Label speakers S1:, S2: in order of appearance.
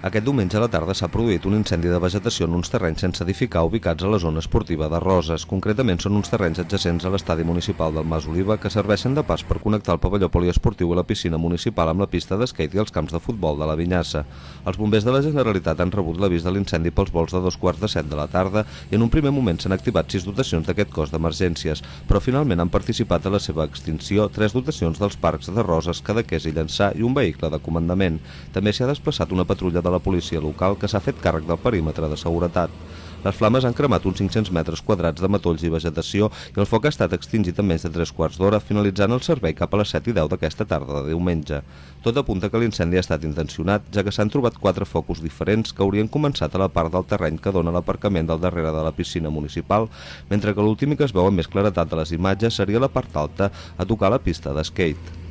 S1: Aquest diumenge a la tarda s'ha produït un incendi de vegetació en uns terrenys sense edificar ubicats a la zona esportiva de Roses. Concretament són uns terrenys adjacents a l'estadi municipal del Mas Oliva que serveixen de pas per connectar el pavelló poliesportiu i la piscina municipal amb la pista d'esquate i els camps de futbol de la Vinyassa. Els bombers de la Generalitat han rebut l'avís de l'incendi pels vols de 2:15 de la tarda i en un primer moment s'han activat 6 dotacions d'aquest cos d'emergències, però finalment han participat a la seva extinció 3 dotacions dels parcs de Roses, Cadaqués i Llançà i un vehicle de comandament. També s'hi ha desplaçat una patrulla de la policia local que s'ha fet càrrec del perímetre de seguretat. Les flames han cremat uns 500 metres quadrats de matolls i vegetació i el foc ha estat extingit en menys de 3/4 d'hora, finalitzant el servei cap a les 7:10 d'aquesta tarda de diumenge. Tot apunta que l'incendi ha estat intencionat, ja que s'han trobat 4 focus diferents que haurien començat a la part del terreny que dona l'aparcament del darrere de la piscina municipal, mentre que l'últim que es veu amb més claretat de les imatges seria la part alta a tocar la pista d'esquate.